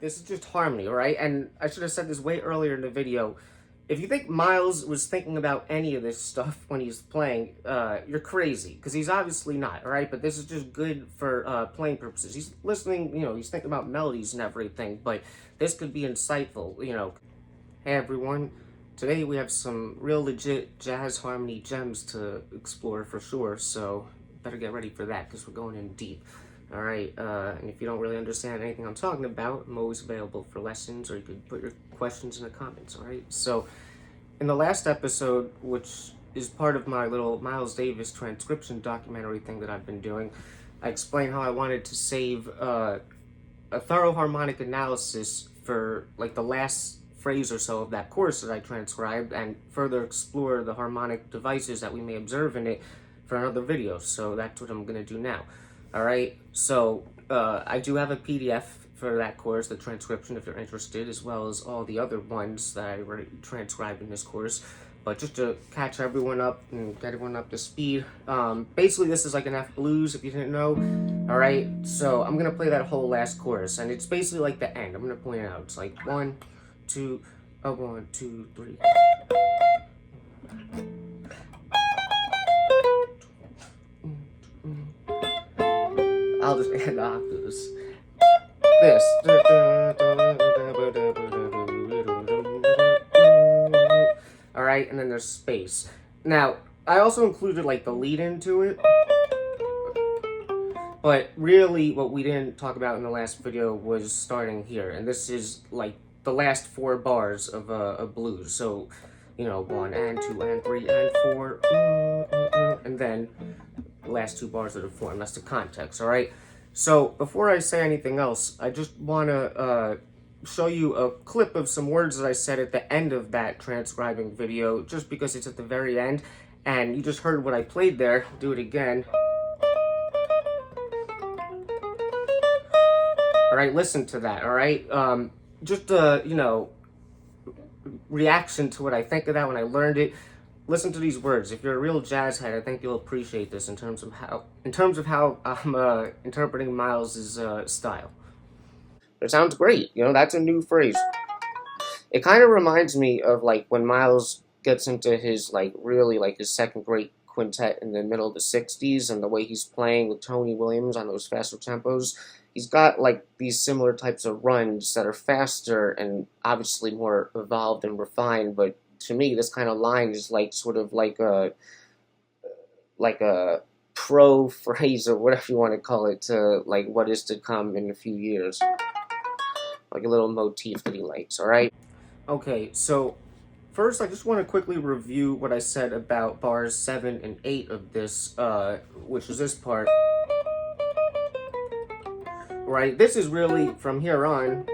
This is just harmony, all right? And I should have said this way earlier in the video. If you think Miles was thinking about any of this stuff when he's playing, you're crazy, because he's obviously not, all right? But this is just good for playing purposes. He's listening, he's thinking about melodies and everything, but this could be insightful. Hey, everyone. Today we have some real legit jazz harmony gems to explore for sure, so better get ready for that, because we're going in deep. Alright, and if you don't really understand anything I'm talking about, I'm always available for lessons, or you could put your questions in the comments, alright? So, in the last episode, which is part of my little Miles Davis transcription documentary thing that I've been doing, I explained how I wanted to save a thorough harmonic analysis for, like, the last phrase or so of that course that I transcribed, and further explore the harmonic devices that we may observe in it for another video, so that's what I'm going to do now. Alright, so I do have a PDF for that course, the transcription, if you're interested, as well as all the other ones that I already transcribed in this course. But just to catch everyone up and get everyone up to speed, basically this is like an F blues, if you didn't know. Alright, so I'm going to play that whole last chorus, and it's basically like the end. I'm going to point it out. It's like 1, 2, 1, 2, 3. I'll just add the octaves. This. Alright, and then there's space. Now, I also included like the lead into it. But really, what we didn't talk about in the last video was starting here. And this is like the last 4 bars of a blues. So, 1 and 2 and 3 and 4. And then the last 2 bars of the form. That's the context, alright? So, before I say anything else, I just want to show you a clip of some words that I said at the end of that transcribing video, just because it's at the very end, and you just heard what I played there. Do it again. Alright, listen to that, alright? Just reaction to what I think of that when I learned it. Listen to these words. If you're a real jazz head, I think you'll appreciate this in terms of how I'm interpreting Miles's style. It sounds great. That's a new phrase. It kind of reminds me of like when Miles gets into his his second great quintet in the middle of the 60s, and the way he's playing with Tony Williams on those faster tempos. He's got like these similar types of runs that are faster and obviously more evolved and refined, but to me, this kind of line is like sort of like a pro phrase, or whatever you want to call it, to like what is to come in a few years. Like a little motif that he likes, alright? Okay, so first I just want to quickly review what I said about bars 7 and 8 of this, which is this part. Right, this is really, from here on,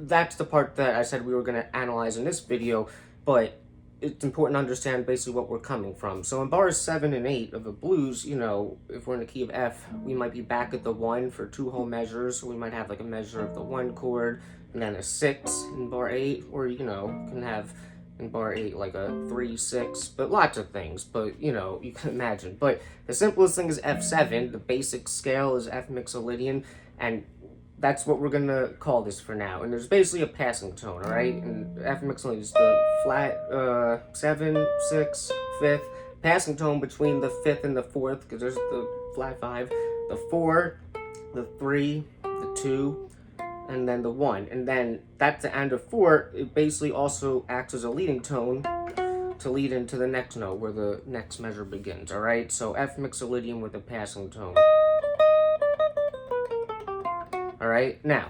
that's the part that I said we were going to analyze in this video, but it's important to understand basically what we're coming from. So in bars 7 and 8 of the blues, if we're in the key of F, we might be back at the 1 for 2 whole measures. So we might have like a measure of the 1 chord, and then a 6 in bar 8, or you can have in bar 8 like a 3, 6, but lots of things, but you can imagine. But the simplest thing is F7, the basic scale is F mixolydian, and that's what we're gonna call this for now. And there's basically a passing tone, alright? And F mixolydian is the flat 7, 6, 5th, passing tone between the 5th and the 4th, because there's the flat 5, the 4, the 3, the 2, and then the 1. And then that's the end of 4. It basically also acts as a leading tone to lead into the next note where the next measure begins, alright? So F mixolydian with a passing tone. Alright, now,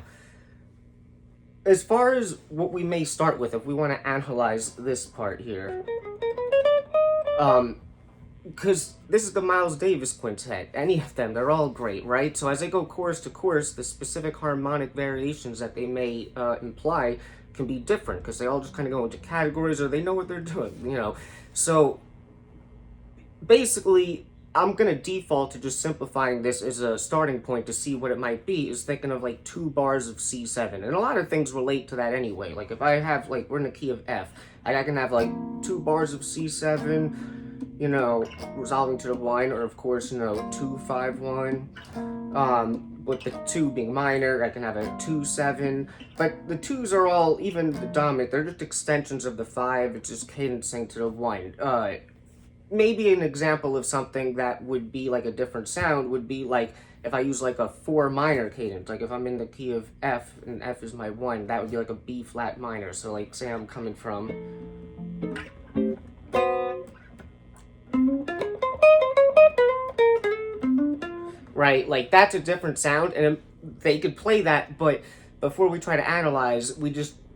as far as what we may start with, if we want to analyze this part here, because this is the Miles Davis quintet, any of them, they're all great, right? So as I go chorus to chorus, the specific harmonic variations that they may imply can be different, because they all just kind of go into categories, or they know what they're doing, So, basically, I'm going to default to just simplifying this as a starting point to see what it might be, is thinking of like 2 bars of C7. And a lot of things relate to that anyway. Like if I have, like, we're in the key of F, I can have like 2 bars of C7, resolving to the 1, or of course, 2, 5, 1. with the 2 being minor. I can have a 2-7, but the 2s are all, even the dominant, they're just extensions of the 5. It's just cadencing to the 1. Maybe an example of something that would be like a different sound would be like if I use like a 4 minor cadence. Like if I'm in the key of F and F is my 1, that would be like a B flat minor. So like say I'm coming from, right, like that's a different sound, and they could play that, but before we try to analyze,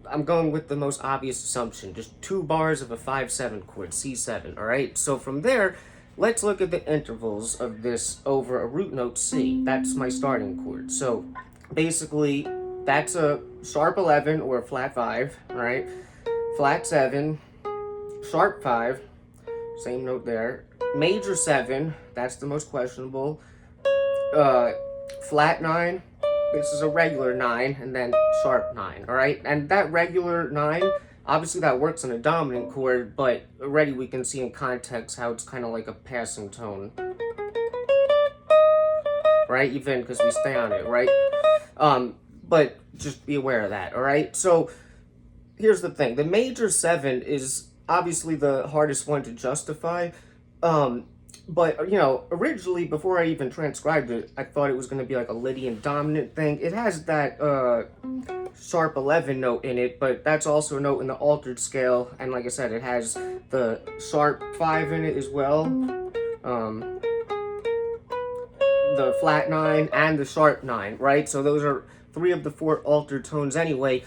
I'm going with the most obvious assumption, just 2 bars of a 5-7 chord, C7, all right? So from there, let's look at the intervals of this over a root note C. That's my starting chord. So basically, that's a sharp 11 or a flat 5, right? Flat 7, sharp 5, same note there. Major 7, that's the most questionable. Flat 9, this is a regular 9, and then sharp 9, all right? And that regular 9, obviously that works on a dominant chord, but already we can see in context how it's kind of like a passing tone, right? Even because we stay on it, right? But just be aware of that, all right? So here's the thing. The major 7 is obviously the hardest one to justify. But, you know, originally, before I even transcribed it, I thought it was going to be like a Lydian dominant thing. It has that sharp 11 note in it, but that's also a note in the altered scale. And like I said, it has the sharp 5 in it as well. The flat 9 and the sharp 9, right? So those are 3 of the 4 altered tones anyway.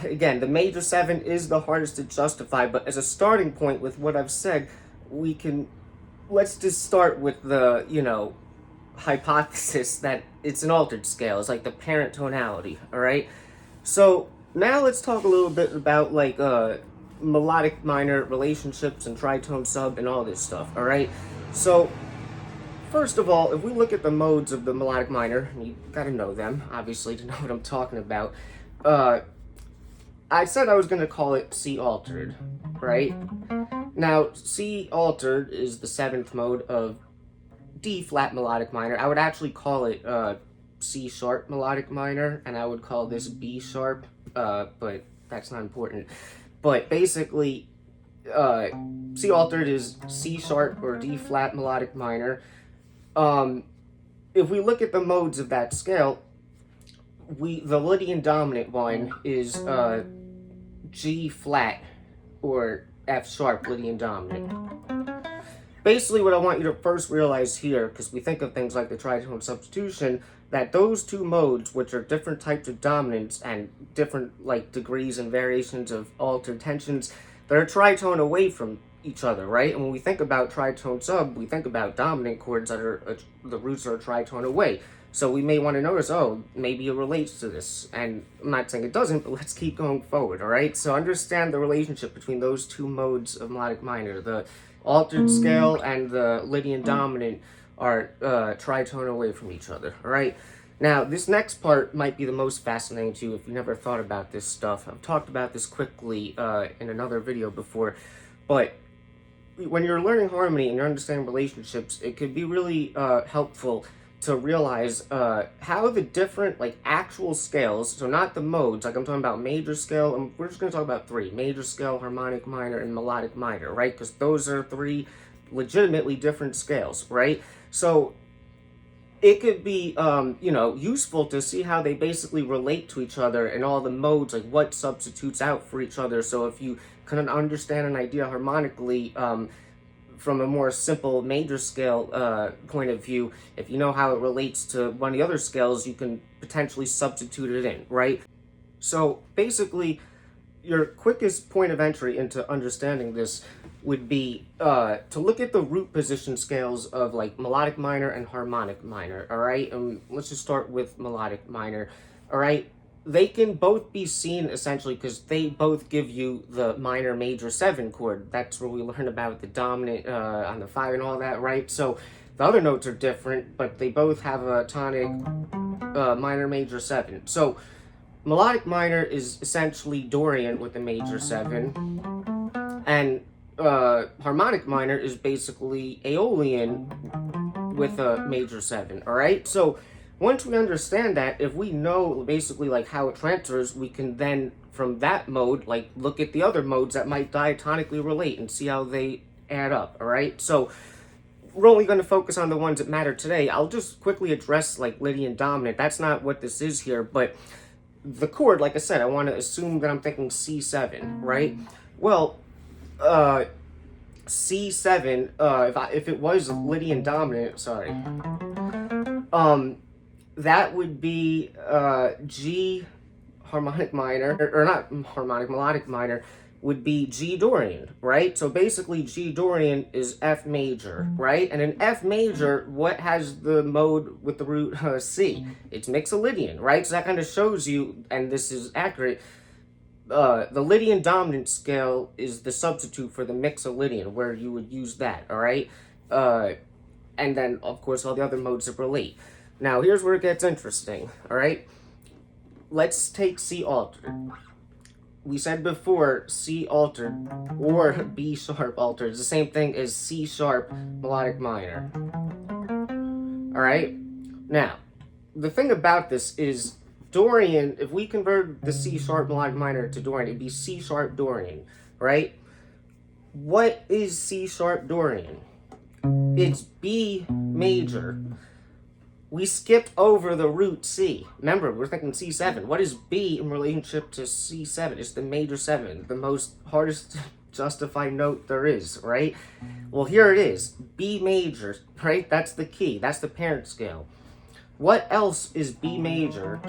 Again, the major 7 is the hardest to justify, but as a starting point with what I've said, let's just start with the, you know, hypothesis that it's an altered scale. It's like the parent tonality, all right? So now let's talk a little bit about like melodic minor relationships and tritone sub and all this stuff, all right? So first of all, if we look at the modes of the melodic minor, you gotta know them, obviously, to know what I'm talking about. I said I was gonna call it C altered, right? Now, C altered is the 7th mode of D flat melodic minor. I would actually call it C sharp melodic minor, and I would call this B sharp, but that's not important. But basically, C altered is C sharp or D flat melodic minor. If we look at the modes of that scale, the Lydian dominant one is G flat or F sharp Lydian dominant. Basically, what I want you to first realize here, because we think of things like the tritone substitution, that those 2 modes, which are different types of dominants and different like degrees and variations of altered tensions, they're tritone away from each other, right? And when we think about tritone sub, we think about dominant chords that are the roots are tritone away. So we may want to notice, oh, maybe it relates to this. And I'm not saying it doesn't, but let's keep going forward, all right? So understand the relationship between those 2 modes of melodic minor. The altered scale and the Lydian dominant are tritone away from each other, all right? Now, this next part might be the most fascinating to you if you never thought about this stuff. I've talked about this quickly in another video before, but when you're learning harmony and you're understanding relationships, it could be really helpful to realize how the different like actual scales, so not the modes, like I'm talking about major scale, and we're just going to talk about 3, major scale, harmonic minor, and melodic minor, right? Because those are 3 legitimately different scales, right? So it could be, you know, useful to see how they basically relate to each other and all the modes, like what substitutes out for each other. So if you can understand an idea harmonically, from a more simple major scale point of view, if you know how it relates to one of the other scales, you can potentially substitute it in, right? So basically, your quickest point of entry into understanding this would be to look at the root position scales of like melodic minor and harmonic minor, all right? Let's just start with melodic minor, all right? They can both be seen essentially because they both give you the minor major 7 chord. That's where we learn about the dominant on the 5 and all that, right? So the other notes are different, but they both have a tonic minor major 7. So melodic minor is essentially Dorian with a major 7, and harmonic minor is basically Aeolian with a major 7, all right? So Once we understand that, if we know basically like how it transfers, we can then from that mode like look at the other modes that might diatonically relate and see how they add up. All right, so we're only going to focus on the ones that matter today. I'll just quickly address like Lydian dominant. That's not what this is here, but the chord, like I said, I want to assume that I'm thinking C7, right? Well, C7, if it was Lydian dominant, sorry, that would be G harmonic minor, or not harmonic, melodic minor, would be G Dorian, right? So basically G Dorian is F major, right? And in F major, what has the mode with the root C? It's Mixolydian, right? So that kind of shows you, and this is accurate, the Lydian dominant scale is the substitute for the Mixolydian, where you would use that, all right? And then, of course, all the other modes that relate. Now, here's where it gets interesting, all right? Let's take C altered. We said before C altered or B sharp altered is the same thing as C sharp melodic minor. All right? Now, the thing about this is Dorian, if we convert the C sharp melodic minor to Dorian, it'd be C sharp Dorian, right? What is C sharp Dorian? It's B major. We skipped over the root C. Remember, we're thinking C7. What is B in relationship to C7? It's the major 7, the most hardest to justify note there is, right? Well, here it is. B major, right? That's the key. That's the parent scale. What else is B major?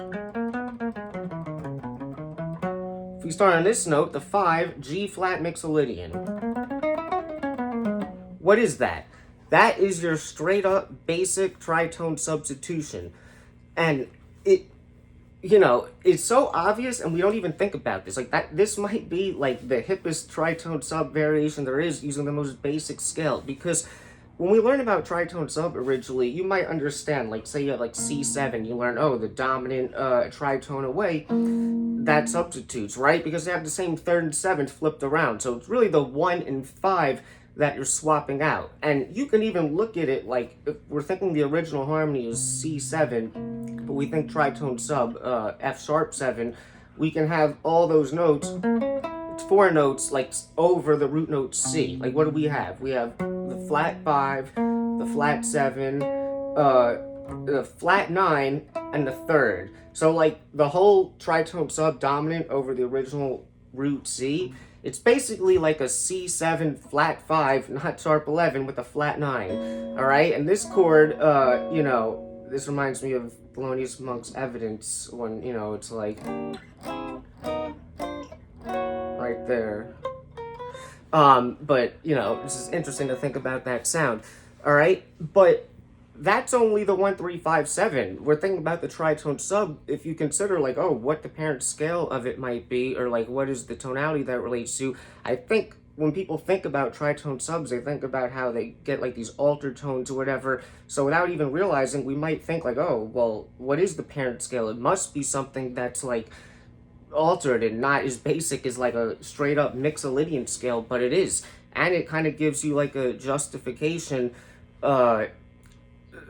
If we start on this note, the 5, G flat Mixolydian. What is that? That is your straight up basic tritone substitution. And it, you know, it's so obvious and we don't even think about this. Like that, this might be like the hippest tritone sub variation there is using the most basic scale. Because when we learn about tritone sub originally, you might understand, like say you have like C7, you learn, oh, the dominant tritone away, that substitutes, right? Because they have the same 3rd and 7th flipped around. So it's really the 1 and 5 that you're swapping out. And you can even look at it like, if we're thinking the original harmony is C7, but we think tritone sub, F sharp 7, we can have all those notes, it's 4 notes, like over the root note C. Like what do we have? We have the flat 5, the flat 7, the flat 9, and the 3rd. So like the whole tritone sub dominant over the original root C, it's basically like a C7 flat 5, not sharp 11, with a flat 9, all right? And this chord, you know, this reminds me of Thelonious Monk's Evidence when, you know, it's like right there. But, you know, this is interesting to think about that sound, all right? But that's only the 1, 3, 5, 7. We're thinking about the tritone sub. If you consider like, oh, what the parent scale of it might be, or like what is the tonality that relates to, I think when people think about tritone subs, they think about how they get like these altered tones or whatever. So without even realizing, we might think like, oh, well, what is the parent scale? It must be something that's like altered and not as basic as like a straight up Mixolydian scale, but it is. And it kind of gives you like a justification,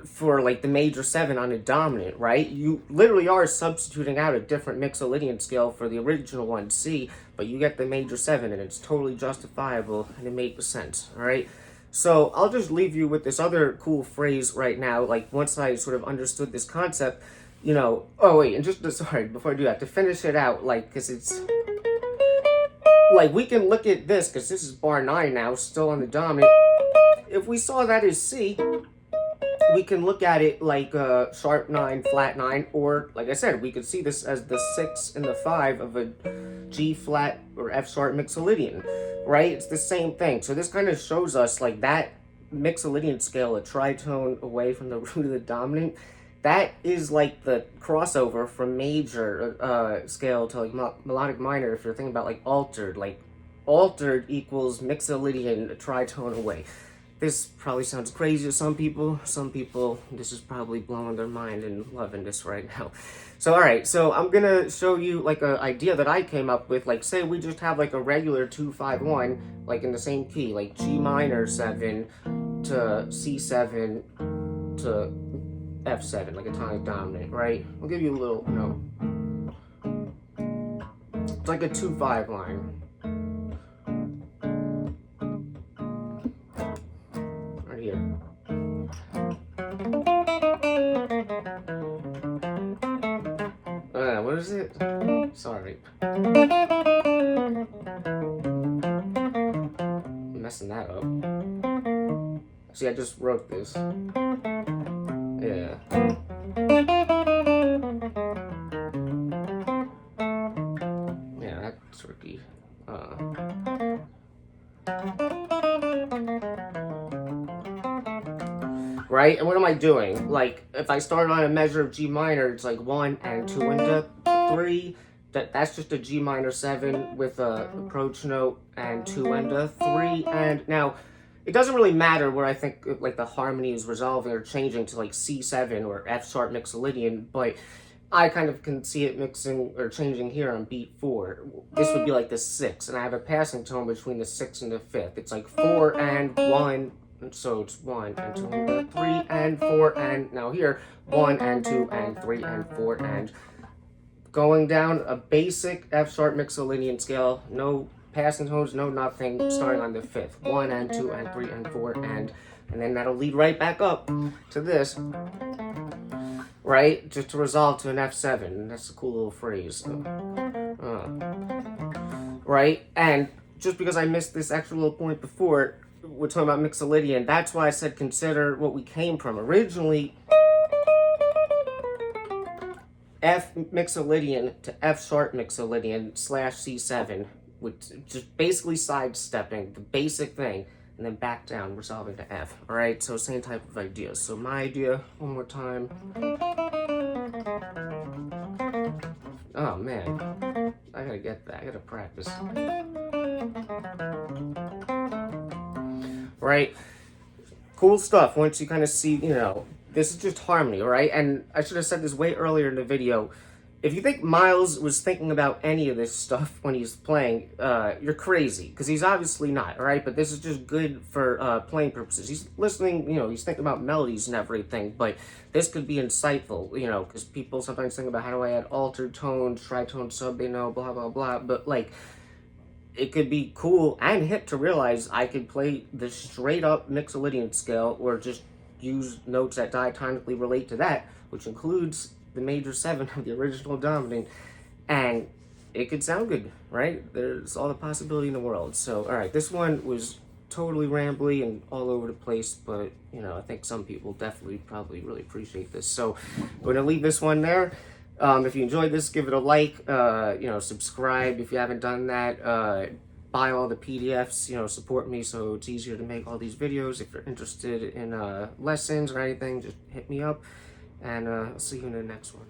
for like the major 7 on a dominant, right? You literally are substituting out a different Mixolydian scale for the original one, C, but you get the major 7 and it's totally justifiable and it makes sense, all right? So I'll just leave you with this other cool phrase right now, like once I sort of understood this concept, you know, oh wait, and just, sorry, before I do that, to finish it out, like, because it's, like we can look at this, because this is bar 9 now, still on the dominant. If we saw that as C, we can look at it like sharp 9, flat 9, or like I said, we could see this as the 6 and the 5 of a G flat or F sharp Mixolydian, right? It's the same thing. So this kind of shows us like that Mixolydian scale, a tritone away from the root of the dominant, that is like the crossover from major scale to like melodic minor. If you're thinking about like altered equals Mixolydian tritone away. This probably sounds crazy to some people. Some people, this is probably blowing their mind and loving this right now. So, all right, so I'm going to show you like an idea that I came up with. Like, say we just have like a regular 2-5-1, like in the same key, like G minor 7 to C7 to F7, like a tonic dominant, right? I'll give you a little, it's like a 2-5 line. Right here. What is it? Sorry. I'm messing that up. See, I just wrote this. Yeah. Yeah, that's tricky. Right? And what am I doing? Like, if I start on a measure of G minor, it's like 1 and 2 into 3. That's just a G minor 7 with a approach note and 2 into 3. And now, it doesn't really matter where I think like the harmony is resolving or changing to like C7 or F sharp mixolydian, but I kind of can see it mixing or changing here on beat 4. This would be like the 6, and I have a passing tone between the 6 and the 5th. It's like 4 and 1. So it's 1 and 2 and 3 and 4 and now here 1 and 2 and 3 and 4 and going down a basic F sharp mixolydian scale, no passing tones, no nothing, starting on the 5th. 1 and 2 and 3 and 4 and then that'll lead right back up to this, right? Just to resolve to an F7. That's a cool little phrase. Right? And just because I missed this extra little point before, we're talking about mixolydian, that's why I said consider what we came from. Originally, F mixolydian to F sharp mixolydian / C7, with just basically sidestepping the basic thing and then back down, resolving to F. All right, so same type of idea. So my idea, one more time. Oh man, I gotta get that. I gotta practice. Right? Cool stuff once you kind of see, this is just harmony, right? And I should have said this way earlier in the video. If you think Miles was thinking about any of this stuff when he's playing, you're crazy, because he's obviously not, all right? But this is just good for playing purposes. He's listening, he's thinking about melodies and everything, but this could be insightful, because people sometimes think about how do I add altered tones, tritone, sub, blah, blah, blah, but like, it could be cool and hip to realize I could play the straight up mixolydian scale or just use notes that diatonically relate to that, which includes the major 7 of the original dominant, and it could sound good, right? There's all the possibility in the world. So, all right, this one was totally rambly and all over the place, but, I think some people definitely probably really appreciate this. So, we're going to leave this one there. If you enjoyed this, give it a like, subscribe if you haven't done that, buy all the PDFs, support me so it's easier to make all these videos. If you're interested in lessons or anything, just hit me up, and I'll see you in the next one.